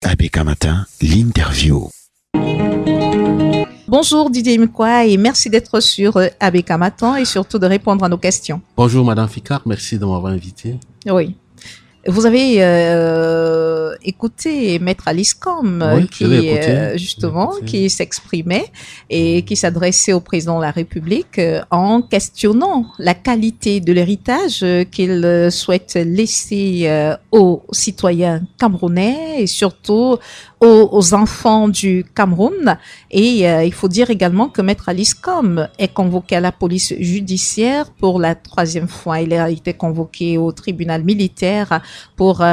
ABK Matin, l'interview. Bonjour Didier Mkwa et merci d'être sur ABK Matin et surtout de répondre à nos questions. Bonjour Madame Ficard, merci de m'avoir invité. Oui. Vous avez écouté Maître Alice Com qui s'exprimait et qui s'adressait au président de la République en questionnant la qualité de l'héritage qu'il souhaite laisser aux citoyens camerounais et surtout aux enfants du Cameroun. Et il faut dire également que Maître Alice Com est convoqué à la police judiciaire pour la 3e fois. Il a été convoqué au tribunal militaire pour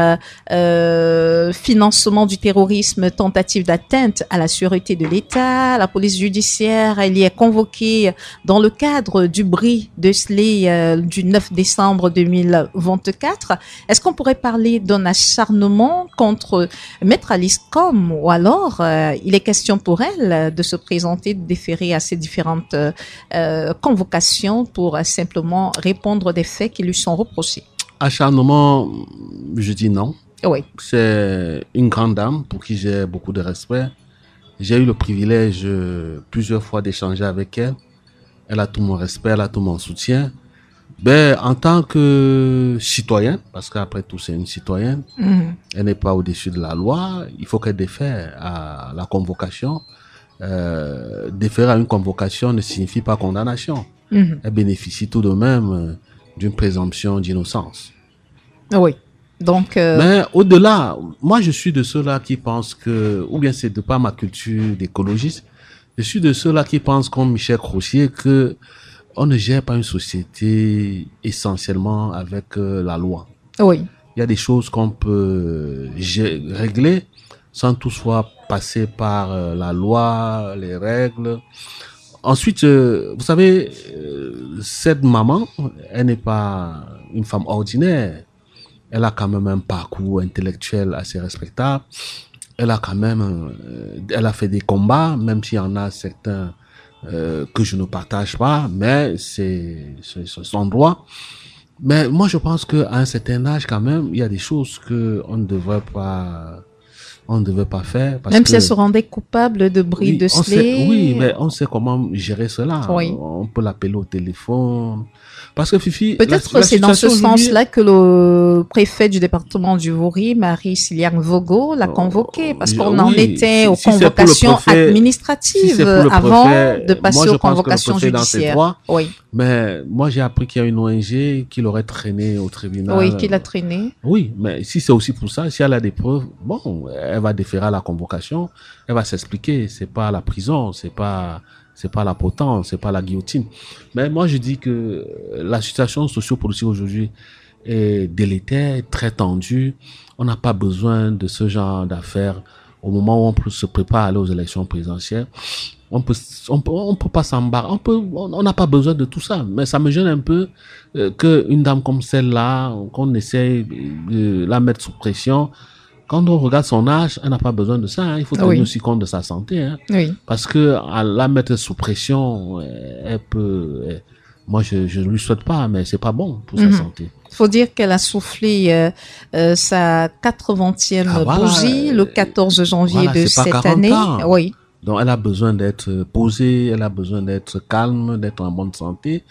financement du terrorisme, tentative d'atteinte à la sûreté de l'État. La police judiciaire, elle y est convoquée dans le cadre du bris décelé du 9 décembre 2024. Est-ce qu'on pourrait parler d'un acharnement contre Maître Alice Com ou alors il est question pour elle de se présenter, de déférer à ces différentes convocations pour simplement répondre des faits qui lui sont reprochés? Acharnement, je dis non. Oui. C'est une grande dame pour qui j'ai beaucoup de respect. J'ai eu le privilège plusieurs fois d'échanger avec elle. Elle a tout mon respect, elle a tout mon soutien. Ben, en tant que citoyenne, parce qu'après tout c'est une citoyenne, elle n'est pas au-dessus de la loi, il faut qu'elle défère à la convocation. Déférer à une convocation ne signifie pas condamnation. Elle bénéficie tout de même d'une présomption d'innocence. Oui. Donc, mais au-delà, moi je suis de ceux-là qui pensent que, ou bien c'est de par ma culture d'écologiste, je suis de ceux-là qui pensent comme Michel Crochier que on ne gère pas une société essentiellement avec la loi. Oui. Il y a des choses qu'on peut régler sans toutefois passer par la loi, les règles. Ensuite, vous savez, cette maman, elle n'est pas une femme ordinaire. Elle a quand même un parcours intellectuel assez respectable. Elle a quand même, elle a fait des combats, même s'il y en a certains que je ne partage pas, mais c'est son droit. Mais moi, je pense qu'à un certain âge, quand même, il y a des choses que on ne devrait pas faire. Parce même si elle se rendait coupable de bris de slé. Oui, mais on sait comment gérer cela. Oui. On peut l'appeler au téléphone. Parce que Fifi, peut-être c'est dans ce sens-là que le préfet du département du Vouri, Marie-Siliane Vogo, l'a convoqué, parce qu'on en était aux convocations administratives avant de passer aux convocations judiciaires. Oui. Mais moi, j'ai appris qu'il y a une ONG qui l'aurait traîné au tribunal. Oui, qui l'a traîné. Oui, mais si c'est aussi pour ça, si elle a des preuves, bon, elle va déférer à la convocation, elle va s'expliquer. C'est pas la prison, c'est pas la potence, c'est pas la guillotine. Mais moi, je dis que la situation socio-politique aujourd'hui est délétère, très tendue. On n'a pas besoin de ce genre d'affaires au moment où on se prépare à aller aux élections présidentielles. On peut pas s'embarrasser. On n'a pas besoin de tout ça. Mais ça me gêne un peu qu'une dame comme celle-là, qu'on essaie de la mettre sous pression. Quand on regarde son âge, elle n'a pas besoin de ça. Hein. Il faut tenir aussi compte de sa santé. Hein. Oui. Parce que à la mettre sous pression, elle peut. Moi, je ne lui souhaite pas, mais c'est pas bon pour sa santé. Il faut dire qu'elle a soufflé sa 80e bougie le 14 janvier de cette année. Oui. Donc, elle a besoin d'être posée, elle a besoin d'être calme, d'être en bonne santé.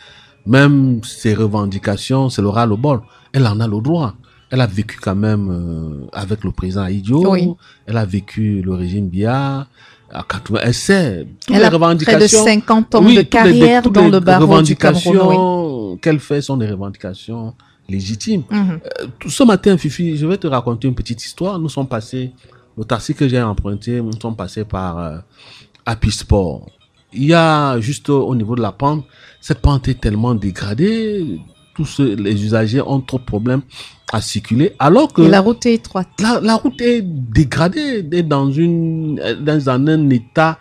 Même ses revendications, c'est le ras-le-bol. Elle en a le droit. Elle a vécu quand même avec le président Aïdjo. Oui. Elle a vécu le régime Biya. À 80, elle sait toutes les revendications. Près de 50 ans de carrière dans le barreau du Cameroun. Les revendications qu'elle fait sont des revendications légitimes. Ce matin, Fifi, je vais te raconter une petite histoire. Nous sommes passés, le taxi que j'ai emprunté, nous sommes passés par Happy Sport. Il y a juste au niveau de la pente, cette pente est tellement dégradée, les usagers ont trop de problèmes à circuler, alors que la route est étroite. La route est dégradée, est dans un état,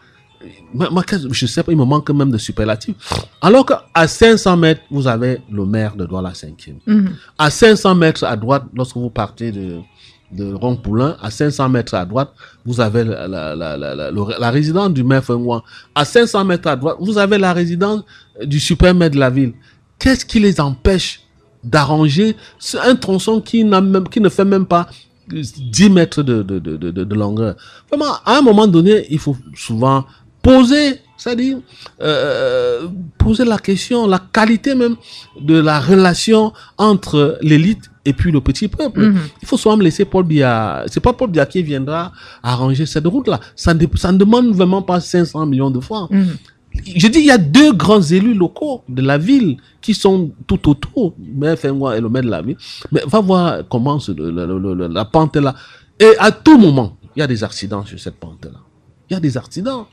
je sais pas, il me manque même de superlatifs. Alors qu'à 500 mètres, vous avez le maire de Douala 5e. À 500 mètres à droite, lorsque vous partez de Rond-Poulain, à 500 mètres à droite, vous avez la résidence du maire Fengouan. À 500 mètres à droite, vous avez la résidence du super maire de la ville. Qu'est-ce qui les empêche d'arranger un tronçon qui ne fait même pas 10 mètres de longueur. Vraiment, à un moment donné, il faut souvent poser, c'est-à-dire poser la question, la qualité même de la relation entre l'élite et puis le petit peuple. Il faut souvent me laisser Paul Biya. C'est pas Paul Biya qui viendra arranger cette route-là. Ça ne demande vraiment pas 500 millions de francs. Je dis, il y a 2 grands élus locaux de la ville qui sont tout autour. Mais Fengwa est le maire de la ville. Mais va voir comment la pente est là. Et à tout moment, il y a des accidents sur cette pente-là. Il y a des accidents.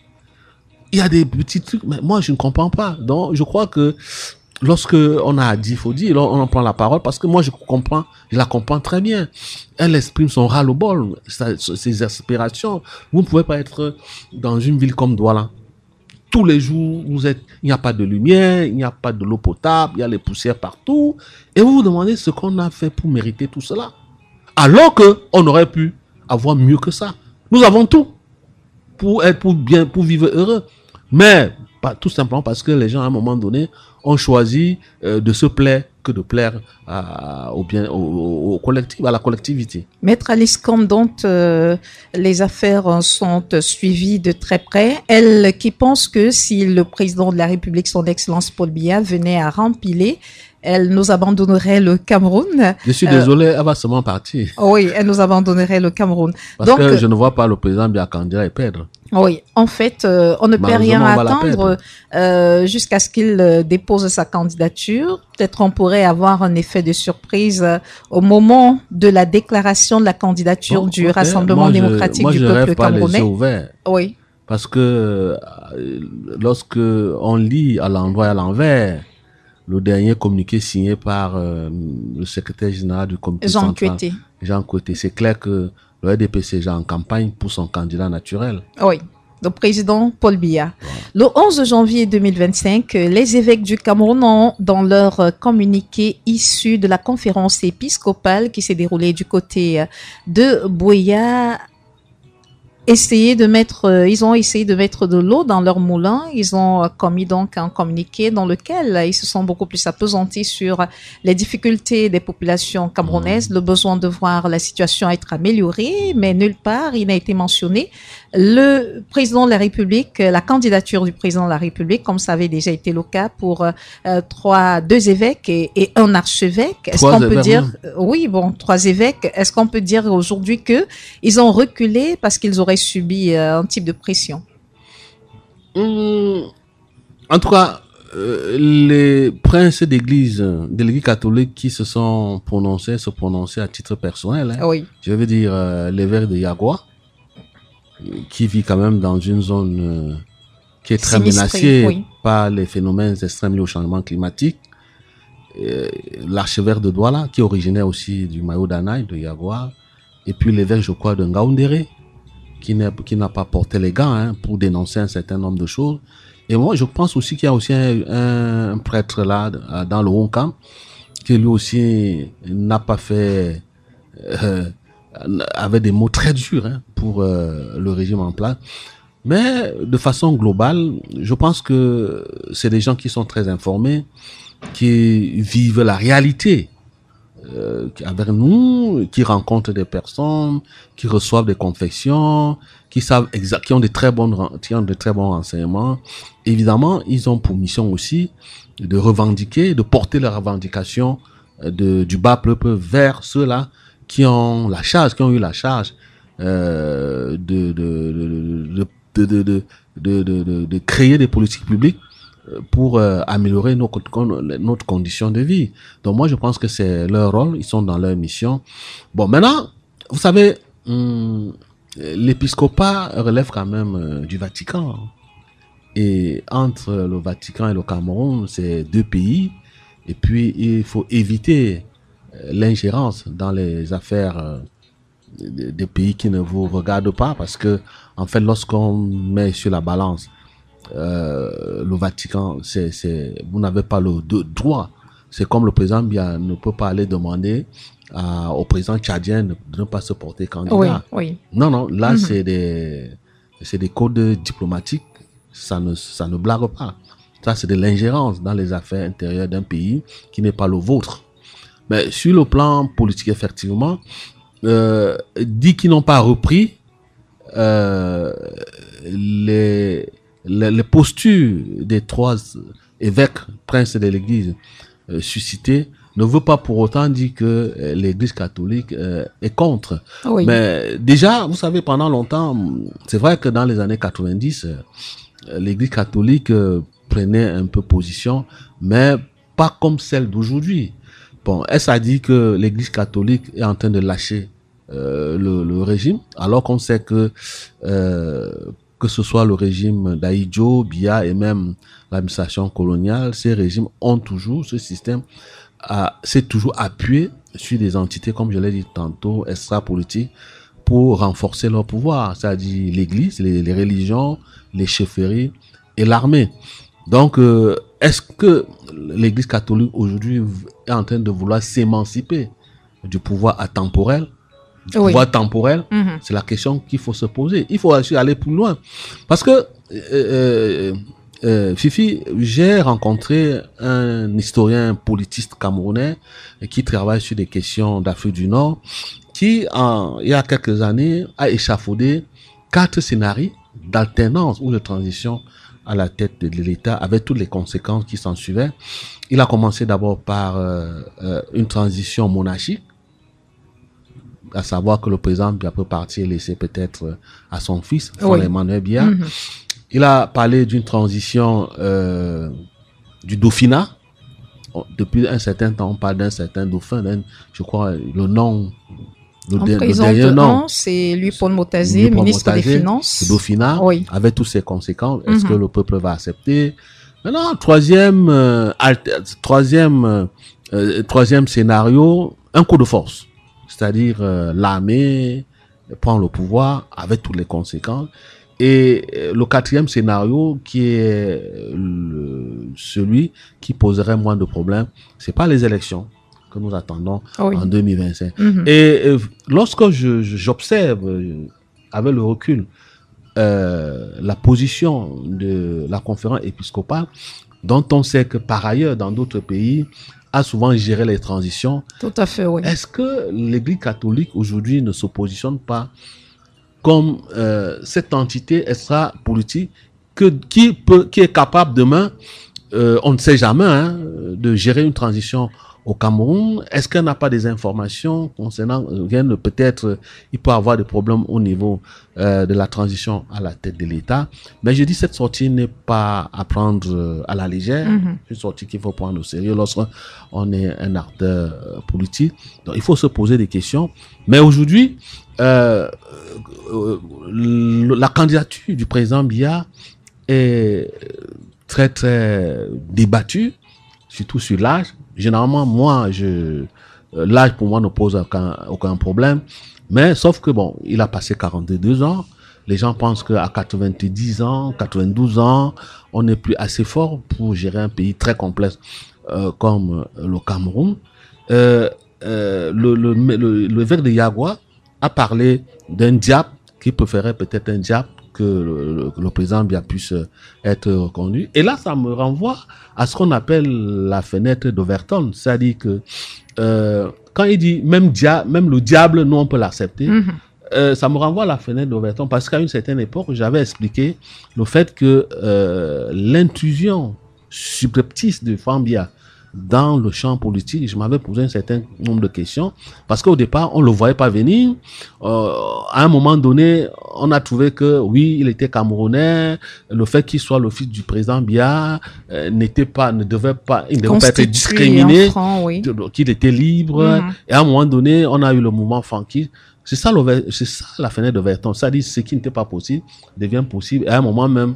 Il y a des petits trucs. Mais moi, je ne comprends pas. Donc, je crois que lorsque on a dit, il faut dire, on en prend la parole parce que moi, je la comprends très bien. Elle exprime son ras-le-bol, ses aspirations. Vous ne pouvez pas être dans une ville comme Douala. Tous les jours, il n'y a pas de lumière, il n'y a pas de l'eau potable, il y a les poussières partout. Et vous vous demandez ce qu'on a fait pour mériter tout cela. Alors que on aurait pu avoir mieux que ça. Nous avons tout pour vivre heureux. Mais pas tout simplement parce que les gens, à un moment donné, ont choisi de se plaire que de plaire au collectif, à la collectivité. Maître Alice Combe, dont les affaires sont suivies de très près, elle qui pense que si le président de la République, son Excellence Paul Biya, venait à rempiler, elle nous abandonnerait le Cameroun. Je suis désolé, elle va seulement partir. Oui, elle nous abandonnerait le Cameroun. Parce que je ne vois pas le président Biya candidat et perdre. Oui, en fait, on ne peut rien attendre jusqu'à ce qu'il dépose sa candidature. Peut-être on pourrait avoir un effet de surprise au moment de la déclaration de la candidature du Rassemblement démocratique du peuple camerounais. Oui. Parce que lorsque on lit à l'endroit et à l'envers, le dernier communiqué signé par le secrétaire général du comité central, Jean Koueté, c'est clair que le RDPC est en campagne pour son candidat naturel. Oui, le président Paul Biya. Le 11 janvier 2025, les évêques du Cameroun ont, dans leur communiqué issu de la conférence épiscopale qui s'est déroulée du côté de Buea, ils ont essayé de mettre de l'eau dans leur moulin. Ils ont commis donc un communiqué dans lequel ils se sont beaucoup plus appesantis sur les difficultés des populations camerounaises, le besoin de voir la situation être améliorée, mais nulle part il n'a été mentionné le président de la République, la candidature du président de la République, comme ça avait déjà été le cas pour 2 évêques et un archevêque. Est-ce qu'on peut dire, oui, bon, 3 évêques. Est-ce qu'on peut dire aujourd'hui que ils ont reculé parce qu'ils auraient subi un type de pression? En tout cas, les princes d'église, de l'église catholique qui se prononçaient à titre personnel. Hein. Oui. Je veux dire, l'évêque de Yagua, qui vit quand même dans une zone qui est très menacée par les phénomènes extrêmes liés au changement climatique. L'archevêque de Douala, qui est originaire aussi du Mayo Danaï, de Yagua. Et puis l'évêque, je crois, de Ngaoundéré, qui n'a pas porté les gants pour dénoncer un certain nombre de choses. Et moi, je pense aussi qu'il y a aussi un prêtre là, dans le Honkam, qui lui aussi n'a pas fait... avait des mots très durs pour le régime en place. Mais de façon globale, je pense que c'est des gens qui sont très informés, qui vivent la réalité avec nous, qui rencontrent des personnes, qui reçoivent des confessions, qui ont de très bons renseignements. Évidemment, ils ont pour mission aussi de revendiquer, de porter leurs revendications du bas peuple vers ceux-là qui ont eu la charge de créer des politiques publiques pour améliorer notre condition de vie. Donc moi, je pense que c'est leur rôle, ils sont dans leur mission. Bon, maintenant, vous savez, l'épiscopat relève quand même du Vatican. Et entre le Vatican et le Cameroun, c'est 2 pays. Et puis, il faut éviter l'ingérence dans les affaires des pays qui ne vous regardent pas, parce que en fait, lorsqu'on met sur la balance le Vatican, vous n'avez pas le droit. C'est comme le président Biya ne peut pas aller demander au président tchadien de ne pas se porter candidat. Oui, oui. Non, là c'est des codes diplomatiques, ça ne blague pas. Ça, c'est de l'ingérence dans les affaires intérieures d'un pays qui n'est pas le vôtre. Mais sur le plan politique, effectivement, dit qu'ils n'ont pas repris les postures des 3 évêques, princes de l'Église suscités, ne veut pas pour autant dire que l'Église catholique est contre. Oui. Mais déjà, vous savez, pendant longtemps, c'est vrai que dans les années 90, l'Église catholique prenait un peu position, mais pas comme celle d'aujourd'hui. Bon, est-ce à dire que l'Église catholique est en train de lâcher le régime, alors qu'on sait que ce soit le régime d'Ahidjo, Biya et même l'administration coloniale, ces régimes ont toujours, ce système s'est toujours appuyé sur des entités, comme je l'ai dit tantôt, extra-politiques, pour renforcer leur pouvoir, c'est-à-dire l'Église, les religions, les chefferies et l'armée. Donc, est-ce que l'Église catholique aujourd'hui est en train de vouloir s'émanciper du pouvoir atemporel? Pouvoir temporel, c'est la question qu'il faut se poser. Il faut aussi aller plus loin. Parce que, Fifi, j'ai rencontré un historien politiste camerounais qui travaille sur des questions d'Afrique du Nord, qui, il y a quelques années, a échafaudé 4 scénarios d'alternance ou de transition à la tête de l'État, avec toutes les conséquences qui s'en suivaient. Il a commencé d'abord par une transition monarchique, à savoir que le président Biya peut partir et laisser peut-être à son fils, Emmanuel Biya. Il a parlé d'une transition du dauphinat. Depuis un certain temps, on parle d'un certain dauphin, je crois le nom, le dernier nom. C'est lui, Paul Motazé, ministre des Finances. Le dauphinat, avec toutes ses conséquences. Est-ce que le peuple va accepter? Maintenant, troisième scénario, un coup de force. C'est-à-dire l'armée prend le pouvoir avec toutes les conséquences. Et le 4e scénario, qui est celui qui poserait moins de problèmes, c'est pas les élections que nous attendons en 2025. Et lorsque j'observe avec le recul la position de la conférence épiscopale, dont on sait que par ailleurs dans d'autres pays a souvent géré les transitions. Tout à fait, oui. Est-ce que l'Église catholique aujourd'hui ne se positionne pas comme cette entité extra-politique qui est capable demain, on ne sait jamais, de gérer une transition au Cameroun? Est-ce qu'elle n'a pas des informations concernant peut-être il peut avoir des problèmes au niveau de la transition à la tête de l'État? Mais je dis, cette sortie n'est pas à prendre à la légère. C'est une sortie qu'il faut prendre au sérieux lorsqu'on est un acteur politique. Donc il faut se poser des questions. Mais aujourd'hui, la candidature du président Biya est très très débattue, surtout sur l'âge. Généralement, moi, l'âge pour moi ne pose aucun problème. Mais sauf que bon, il a passé 42 ans. Les gens pensent qu'à 90 ans, 92 ans, on n'est plus assez fort pour gérer un pays très complexe comme le Cameroun. L'évêque de Yagwa a parlé d'un diable qui préférait peut-être un diable que le président Biya puisse être reconduit. Et là, ça me renvoie à ce qu'on appelle la fenêtre d'Overton. C'est-à-dire que quand il dit même le diable, nous, on peut l'accepter. Ça me renvoie à la fenêtre d'Overton parce qu'à une certaine époque, j'avais expliqué le fait que l'intrusion subreptice de Biya dans le champ politique, je m'avais posé un certain nombre de questions parce qu'au départ, on le voyait pas venir. À un moment donné, on a trouvé que oui, il était camerounais. Le fait qu'il soit le fils du président Biya ne devait pas être discriminé, qu'il était libre. Et à un moment donné, on a eu le mouvement funky. C'est ça la fenêtre d'Overton. C'est-à-dire ce qui n'était pas possible devient possible. Et à un moment même,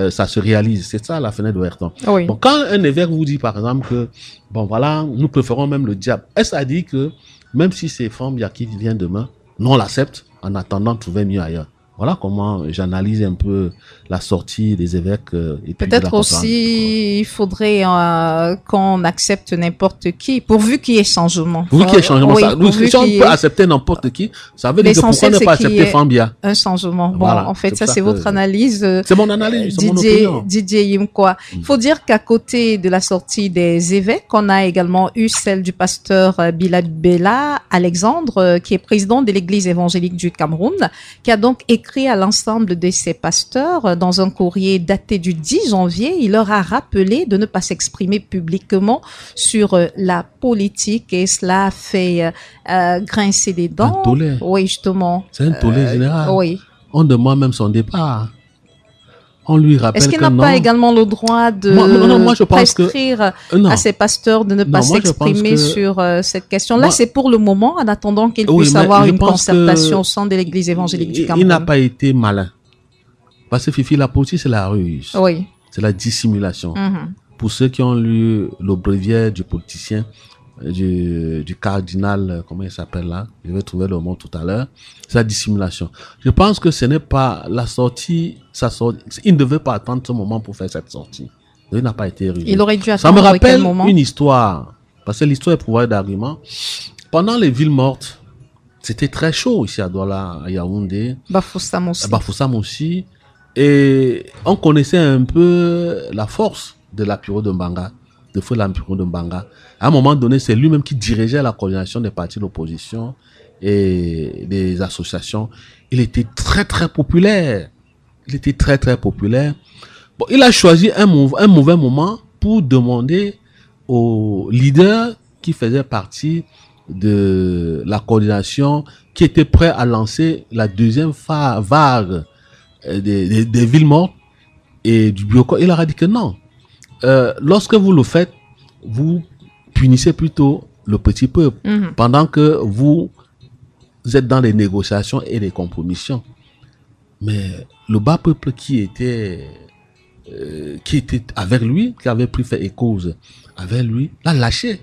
ça se réalise. C'est ça la fenêtre d'Overton. Oui. Donc quand un évêque vous dit par exemple que bon voilà, nous préférons même le diable, est-ce à dire que même si c'est Biya qui vient demain, nous on l'accepte en attendant de trouver mieux ailleurs? Voilà comment j'analyse un peu la sortie des évêques. Et puis de Peut-être la conférence. aussi, il faudrait qu'on accepte n'importe qui, pourvu qu'il y ait changement. Pourvu qu'il y ait changement. Oui, Ça, nous, pourvu si on qu'il y peut ait accepter n'importe qui, ça veut dire que pourquoi l'essentiel, ne c'est pas qu'il y accepter ait Fambia? un changement. Bon, Voilà, en fait, c'est ça, pour ça c'est que- votre analyse. C'est mon analyse, c'est mon opinion. Didier Yimkwa. Il faut dire qu'à côté de la sortie des évêques, on a également eu celle du pasteur Bilabella Alexandre, qui est président de l'Église évangélique du Cameroun, qui a donc écrit à l'ensemble de ses pasteurs dans un courrier daté du 10 janvier. Il leur a rappelé de ne pas s'exprimer publiquement sur la politique et cela a fait grincer des dents. Un tollé. Oui, justement. C'est un tollé général. Oui. On demande même son départ. On lui rappelle Est-ce que qu'il n'a non. pas également le droit de Moi, je pense que- prescrire Non. à ses pasteurs de ne pas Non, moi, je pense s'exprimer que- sur cette question-là? Moi- C'est pour le moment, en attendant qu'il Oui, puisse mais avoir je une pense que concertation au sein de l'Église évangélique du Il Cameroun. n'a pas été malin. Parce que Fifi, la politique, c'est la ruse. Oui. C'est la dissimulation. Mhm. Pour ceux qui ont lu le bréviaire du politicien, du cardinal, comment il s'appelle là? Je vais trouver le mot tout à l'heure. C'est la dissimulation. Je pense que ce n'est pas la sortie, il ne devait pas attendre ce moment pour faire cette sortie. Il n'a pas été rusé. Il aurait dû Ça me attendre quel rappelle moment? une histoire, parce que l'histoire est pouvoir d'argument. Pendant les villes mortes, c'était très chaud ici à Douala, à Yaoundé, Bafoussam aussi. à Bafoussam aussi, et on connaissait un peu la force de l'Apiro de Mbanga, de feu l'Apiro de Mbanga. À un moment donné, c'est lui-même qui dirigeait la coordination des partis d'opposition et des associations. Il était très très populaire. Il était très très populaire. Bon, il a choisi un mauvais moment pour demander aux leaders qui faisaient partie de la coordination, qui étaient prêts à lancer la deuxième vague des villes mortes et du Bioko. Il leur a dit que non. Lorsque vous le faites, vous punissez plutôt le petit peuple, Mhm. pendant que vous êtes dans les négociations et les compromissions. Mais le bas peuple qui était avec lui, qui avait pris fait et cause avec lui, l'a lâché.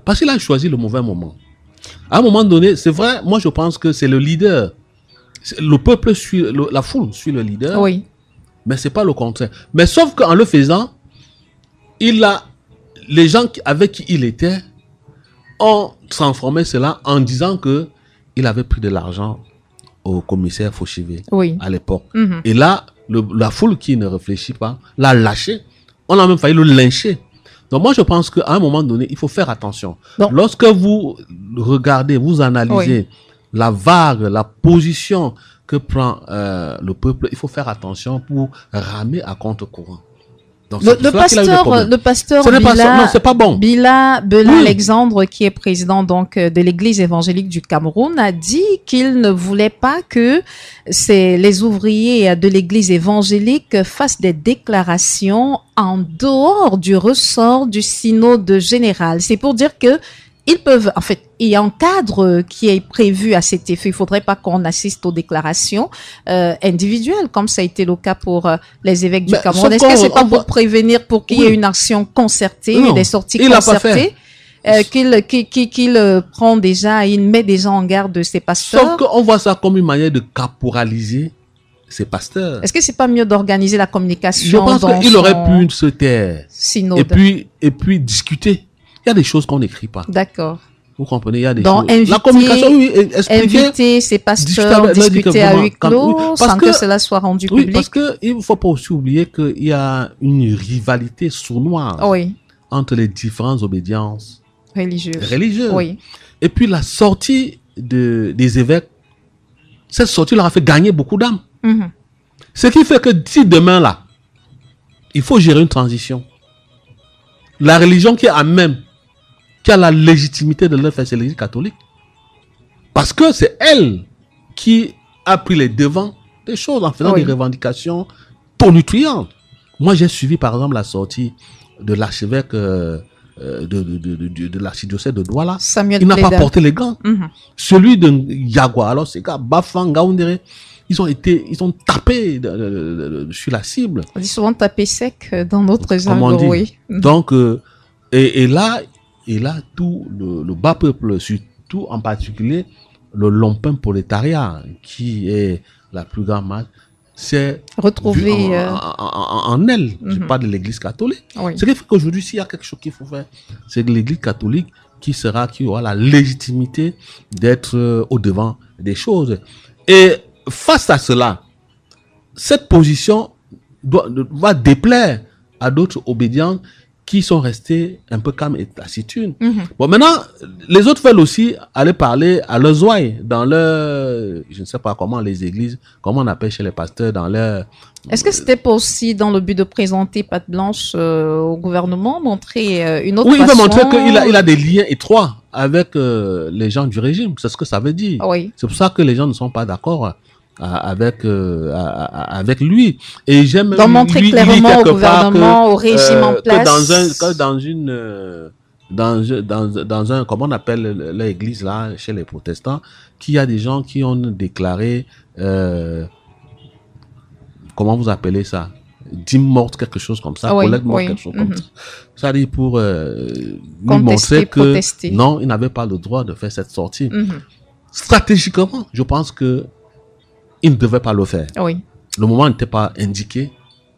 Parce qu'il a choisi le mauvais moment. À un moment donné, c'est vrai, moi je pense que c'est le leader. Le peuple suit, la foule suit le leader, Oui. mais c'est pas le contraire. Mais sauf qu'en le faisant, les gens avec qui il était ont transformé cela en disant que il avait pris de l'argent au commissaire Fauchivé Oui. à l'époque. Mhm. Et là, la foule qui ne réfléchit pas l'a lâché. On a même failli le lyncher. Donc moi, je pense qu'à un moment donné, il faut faire attention. Donc- Lorsque vous regardez, vous analysez la vague, la position que prend le peuple, il faut faire attention pour ramer à contre-courant. Donc, c'est pour cela qu'il a eu des problèmes. Le pasteur Ce n'est pas ça. Non, c'est pas bon. Bela Oui. Alexandre, qui est président donc de l'Église évangélique du Cameroun, a dit qu'il ne voulait pas que les ouvriers de l'Église évangélique fassent des déclarations en dehors du ressort du synode général. C'est pour dire que ils peuvent, en fait, il y a un cadre qui est prévu à cet effet. Il faudrait pas qu'on assiste aux déclarations individuelles, comme ça a été le cas pour les évêques du Mais Cameroun. sauf Est-ce que qu'on- c'est pas on pour voit- prévenir, pour qu'il y ait une action concertée, Non, des sorties il l'a pas concertées, qu'il prend déjà, il met déjà en garde de ses pasteurs? Sauf qu'on voit ça comme une manière de caporaliser ses pasteurs. Est-ce que c'est pas mieux d'organiser la communication Je pense dans qu'il aurait son pu se taire synode? et puis discuter. Il y a des choses qu'on n'écrit pas. D'accord. Vous comprenez, il y a des Donc, choses. La communication, oui, expliquer. Inviter ses discuter pasteurs, avec- leur dire discuter que à vraiment, huis quand- clos, oui, parce sans que que- cela soit rendu Oui, public. parce que il faut pas aussi oublier qu'il y a une rivalité sournoise Oui, entre les différentes obédiences religieux. religieuses. Oui, Et puis la sortie des évêques, cette sortie leur a fait gagner beaucoup d'âmes. Mhm. Ce qui fait que si demain là, il faut gérer une transition. La religion qui est à même, qui a la légitimité de le faire, c'est l'Église catholique. Parce que c'est elle qui a pris les devants des choses en faisant Oui. des revendications tonitruantes. Moi, j'ai suivi par exemple la sortie de l'archevêque de l'archidiocèse de Douala. Samuel Il n'a pas Pleda. porté les gants. Mhm. Celui de Yagua, alors ces gars, Bafang, Gaoundéré, ils ont tapé sur la cible. On dit souvent taper sec dans notre Comme on jargon, dit. oui. Mhm. Donc, et là, tout le bas peuple, surtout en particulier le lompin prolétariat, qui est la plus grande masse, c'est retrouver en elle. Je parle de l'Église catholique. Oui. Ce qui fait qu'aujourd'hui, s'il y a quelque chose qu'il faut faire, c'est que l'Église catholique qui aura la légitimité d'être au devant des choses. Et face à cela, cette position va déplaire à d'autres obédients qui sont restés un peu calmes et taciturnes. Bon, maintenant, les autres veulent aussi aller parler à leurs ouailles, dans leur, je ne sais pas comment les églises, comment on appelle chez les pasteurs, dans leur... Est-ce que c'était pas aussi dans le but de présenter patte blanche au gouvernement, montrer une autre façon? Oui, il veut montrer qu'il a des liens étroits avec les gens du régime. C'est ce que ça veut dire. Oui. C'est pour ça que les gens ne sont pas d'accord avec lui. Et j'aime donc montrer clairement au gouvernement, au régime en place, dans un comment on appelle l'église là chez les protestants, qu'il y a des gens qui ont déclaré comment vous appelez ça, dîme morte, quelque chose comme ça, collecte morte, quelque chose comme ça. Ça dit pour lui montrer que protester. Non, il n'avait pas le droit de faire cette sortie. Stratégiquement, je pense que il ne devait pas le faire. Oui. Le moment n'était pas indiqué.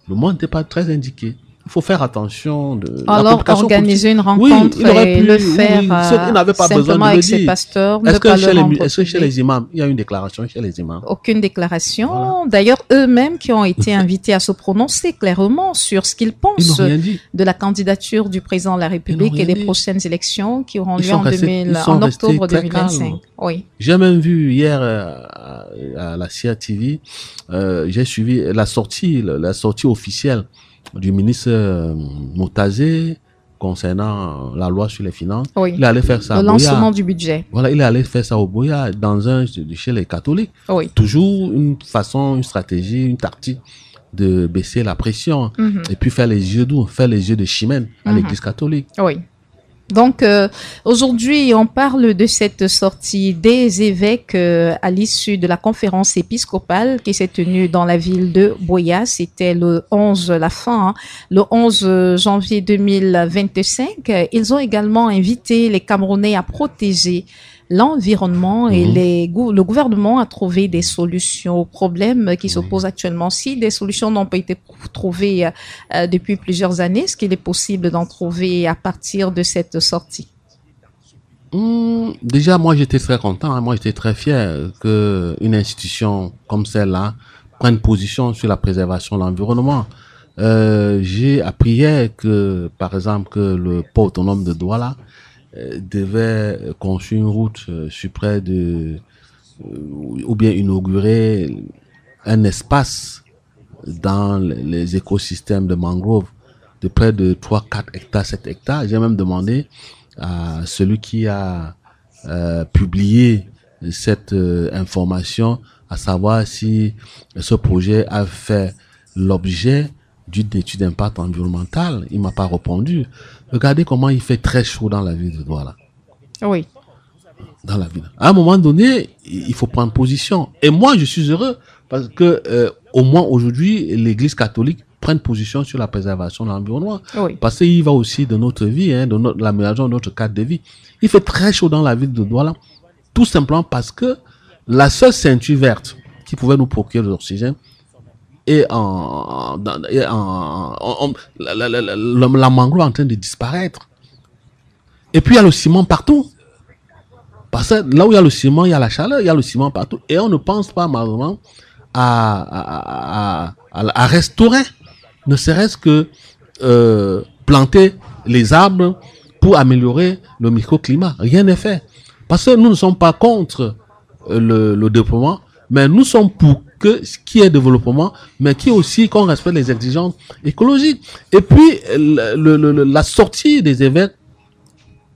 Le moment n'était pas très indiqué. Il faut faire attention de alors organiser une rencontre et le faire il n'avait pas besoin de avec le ses dire. pasteurs. Est-ce que chez les imams, il y a une déclaration chez les imams? Aucune déclaration. Voilà. D'ailleurs, eux-mêmes qui ont été invités à se prononcer clairement sur ce qu'ils pensent de la candidature du président de la République et des prochaines élections qui auront lieu en octobre 2025. Oui. J'ai même vu hier à la CIA TV, j'ai suivi la sortie officielle du ministre Moutazé concernant la loi sur les finances. Oui. Il allait faire ça le lancement du budget. Voilà, il allait faire ça au Boya chez les catholiques. Oui. Toujours une stratégie, une tactique de baisser la pression et puis faire les yeux doux, faire les yeux de chimène à l'église catholique. Oui. Donc, aujourd'hui, on parle de cette sortie des évêques à l'issue de la conférence épiscopale qui s'est tenue dans la ville de Boya. C'était le 11 janvier 2025. Ils ont également invité les Camerounais à protéger l'environnement et le gouvernement a trouvé des solutions aux problèmes qui se posent actuellement. Si des solutions n'ont pas été trouvées depuis plusieurs années, est-ce qu'il est possible d'en trouver à partir de cette sortie? Déjà, moi, j'étais très content. Moi, j'étais très fier qu'une institution comme celle-là prenne position sur la préservation de l'environnement. J'ai appris hier que, par exemple, que le port autonome de Douala devait construire une route ou bien inaugurer un espace dans les écosystèmes de mangrove de près de 3, 4 hectares, 7 hectares. J'ai même demandé à celui qui a publié cette information à savoir si ce projet a fait l'objet d'une étude d'impact environnemental. Il m'a pas répondu. Regardez comment il fait très chaud dans la ville de Douala. Oui. Dans la ville. À un moment donné, il faut prendre position. Et moi, je suis heureux parce que au moins aujourd'hui, l'Église catholique prenne position sur la préservation de l'environnement. Oui. Parce qu'il va aussi de notre vie, de l'aménagement de notre cadre de vie. Il fait très chaud dans la ville de Douala, tout simplement parce que la seule ceinture verte qui pouvait nous procurer de l'oxygène et la mangrove est en train de disparaître. Et puis il y a le ciment partout. Parce que là où il y a le ciment, il y a la chaleur, il y a le ciment partout. Et on ne pense pas malheureusement à restaurer, ne serait-ce que planter les arbres pour améliorer le microclimat. Rien n'est fait. Parce que nous ne sommes pas contre le développement, mais nous sommes pour que ce qui est développement, mais qui aussi qu'on respecte les exigences écologiques. Et puis, la sortie des évêques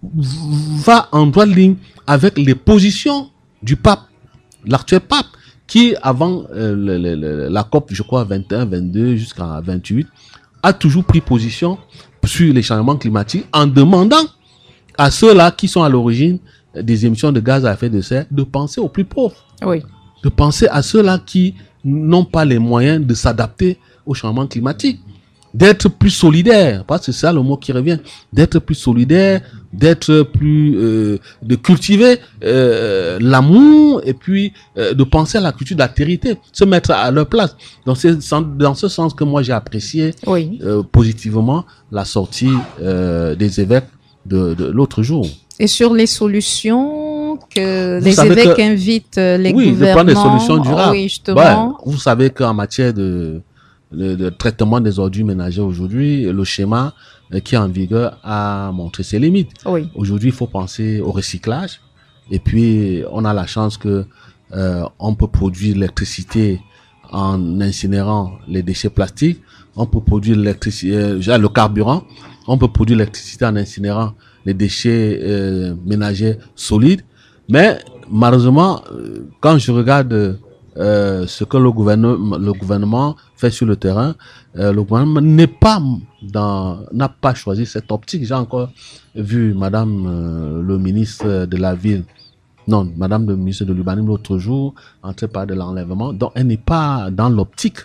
va en droite ligne avec les positions du pape, l'actuel pape, qui avant la COP, je crois, 21, 22 jusqu'à 28, a toujours pris position sur les changements climatiques en demandant à ceux-là qui sont à l'origine des émissions de gaz à effet de serre de penser aux plus pauvres. Oui. De penser à ceux-là qui n'ont pas les moyens de s'adapter au changement climatique, d'être plus solidaires, parce que c'est ça le mot qui revient, d'être plus solidaires d'être plus, de cultiver l'amour et puis de penser à la culture d'altérité, se mettre à leur place. Donc c'est dans ce sens que moi j'ai apprécié positivement la sortie des évêques de l'autre jour. Et sur les solutions que les évêques invitent les gouvernements, de prendre des solutions durables. Oui, justement. Vous savez qu'en matière de traitement des ordures ménagères aujourd'hui, le schéma qui est en vigueur a montré ses limites. Oui. Aujourd'hui, il faut penser au recyclage. Et puis, on a la chance que on peut produire l'électricité en incinérant les déchets plastiques. On peut produire l'électricité, le carburant. On peut produire l'électricité en incinérant les déchets ménagers solides. Mais malheureusement, quand je regarde ce que le gouvernement fait sur le terrain, le gouvernement n'a pas choisi cette optique. J'ai encore vu Madame le ministre de la Ville, Madame le ministre de l'Urbanisme l'autre jour, entrer par de l'enlèvement. Donc elle n'est pas dans l'optique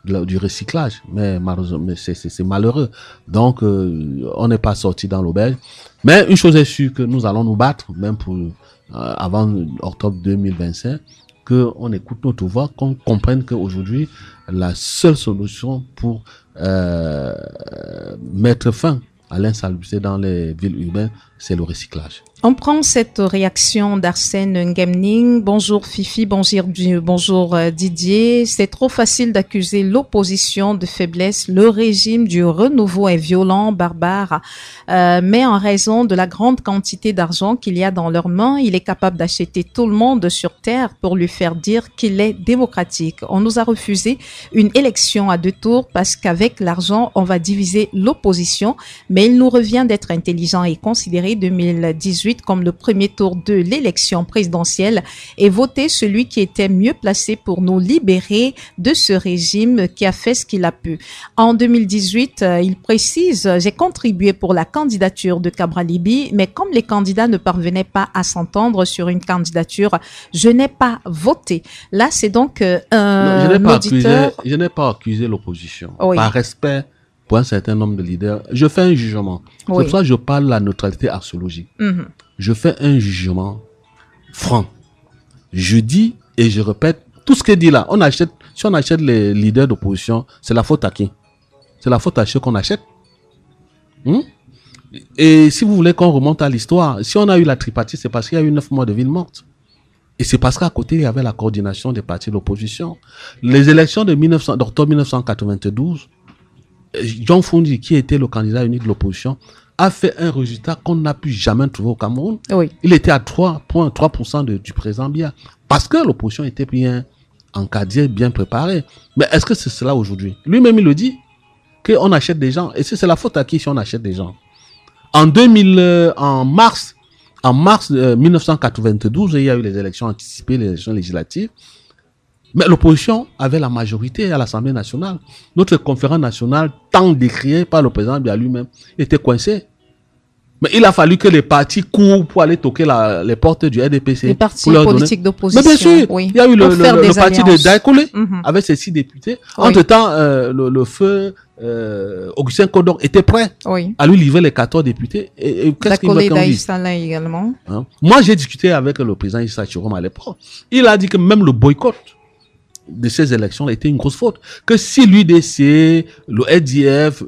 du recyclage, mais malheureusement, c'est malheureux. Donc on n'est pas sorti dans l'auberge. Mais une chose est sûre, que nous allons nous battre, même pour avant octobre 2025, qu'on écoute notre voix, qu'on comprenne qu'aujourd'hui, la seule solution pour mettre fin à l'insalubrité dans les villes urbaines, c'est le recyclage. On prend cette réaction d'Arsène Ngemning. Bonjour Fifi, bonjour Didier. C'est trop facile d'accuser l'opposition de faiblesse. Le régime du renouveau est violent, barbare, mais en raison de la grande quantité d'argent qu'il y a dans leurs mains, il est capable d'acheter tout le monde sur terre pour lui faire dire qu'il est démocratique. On nous a refusé une élection à 2 tours parce qu'avec l'argent, on va diviser l'opposition, mais il nous revient d'être intelligent et considérer 2018 comme le premier tour de l'élection présidentielle et voter celui qui était mieux placé pour nous libérer de ce régime qui a fait ce qu'il a pu. En 2018, il précise, j'ai contribué pour la candidature de Cabral Libby, mais comme les candidats ne parvenaient pas à s'entendre sur une candidature, je n'ai pas voté. Là, c'est donc je n'ai pas accusé l'opposition. Oui. Par respect pour un certain nombre de leaders, je fais un jugement. C'est pour ça que je parle de la neutralité axiologique. Je fais un jugement franc. Je dis et je répète tout ce qu'il dit là. Si on achète les leaders d'opposition, c'est la faute à qui? C'est la faute à ceux qu'on achète. Et si vous voulez qu'on remonte à l'histoire, si on a eu la tripartite, c'est parce qu'il y a eu 9 mois de ville morte. Et c'est parce qu'à côté, il y avait la coordination des partis d'opposition. Les élections d'octobre 1992, John Fundi, qui était le candidat unique de l'opposition, a fait un résultat qu'on n'a pu jamais trouver au Cameroun. Oui. Il était à 3,3% du président Biya. Parce que l'opposition était bien encadrée, bien préparée. Mais est-ce que c'est cela aujourd'hui? Lui-même, il le dit, qu'on achète des gens. Et c'est la faute à qui si on achète des gens? En mars 1992, il y a eu les élections anticipées, les élections législatives. Mais l'opposition avait la majorité à l'Assemblée nationale. Notre conférence nationale, tant décriée par le président Biya lui-même, était coincée. Mais il a fallu que les partis courent pour aller toquer les portes du RDPC. Les partis politiques d'opposition. Mais bien sûr, oui. il y a eu le parti de Daïkoulé, avec ses 6 députés. Oui. Entre-temps, le feu Augustin Kodor était prêt à lui livrer les 14 députés. Et qu'est-ce qu'il veut qu'on dise? Également. Moi, j'ai discuté avec le président Issa Chirom à l'époque. Il a dit que même le boycott de ces élections était une grosse faute. Que si l'UDC, le SDF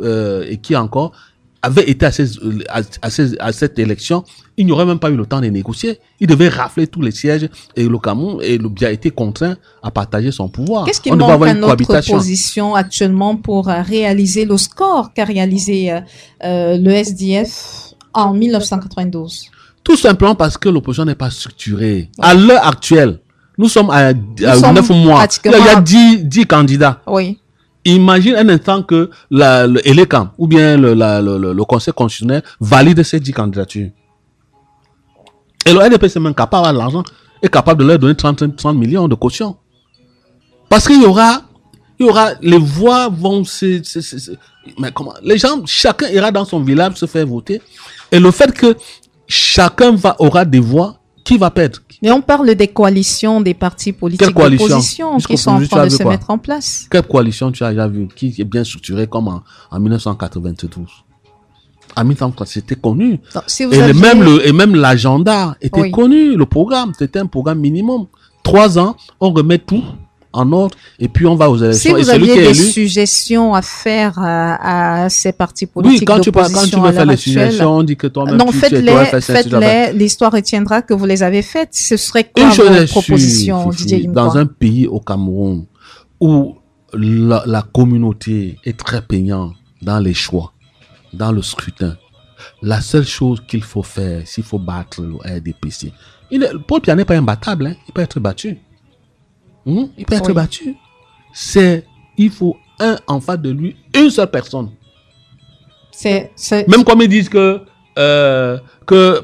et qui encore avait été à cette élection, il n'y aurait même pas eu le temps de négocier. Il devait rafler tous les sièges et le Cameroun et le Biya a été contraint à partager son pouvoir. Qu'est-ce qui manque à notre position actuellement pour réaliser le score qu'a réalisé le SDF en 1992? Tout simplement parce que l'opposition n'est pas structurée. À l'heure actuelle, nous sommes à 9 mois. Il y a 10 candidats. Oui. Imagine un instant que l'ELECAM ou bien le Conseil constitutionnel valide ces 10 candidatures. Et le RDP, c'est même capable d'avoir l'argent, est capable de leur donner 30 millions de caution. Parce qu'il y aura, les voix vont mais comment? Les gens, chacun ira dans son village se faire voter. Et le fait que chacun aura des voix, qui va perdre? Mais on parle des coalitions des partis politiques d'opposition qui sont en train de se mettre en place. Quelle coalition tu as déjà vu qui est bien structurée comme en 1992? Amin Tam, c'était connu. Donc, si vous Et aviez- même l'agenda était Oui. connu. Le programme, c'était un programme minimum. 3 ans, on remet tout en ordre et puis on va aux Si élections. Et vous celui qui aviez est des élu. suggestions à faire à ces partis Oui, politiques quand tu d'opposition veux à faire l'heure les actuelle, suggestions, on dit que toi-même, non, tu aurais fait ça, tu aurais fait. faites-les. L'histoire retiendra que vous les avez faites. Ce serait quoi Une chose vos est sûre, propositions, Fifi, Didier dans Yimkwa? un pays au Cameroun où la communauté est très peignante dans les choix, dans le scrutin, la seule chose qu'il faut faire, s'il faut battre le RDPC, Paul Biya n'est pas imbattable, hein, il peut être battu. Il peut être Oui. battu. Il faut en face de lui, une seule personne. Même comme ils disent que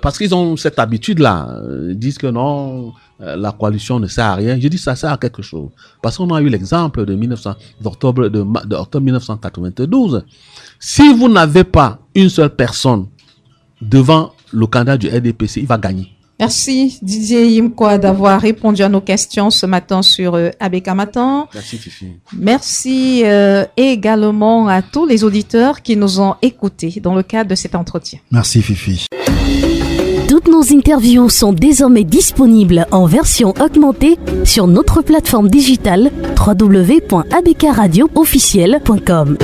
parce qu'ils ont cette habitude-là, ils disent que non, la coalition ne sert à rien. Je dis ça sert à quelque chose. Parce qu'on a eu l'exemple d'octobre 1992. Si vous n'avez pas une seule personne devant le candidat du RDPC, il va gagner. Merci Didier Yimkwa d'avoir répondu à nos questions ce matin sur ABK Matin. Merci Fifi. Merci également à tous les auditeurs qui nous ont écoutés dans le cadre de cet entretien. Merci Fifi. Toutes nos interviews sont désormais disponibles en version augmentée sur notre plateforme digitale www.abkradioofficiel.com.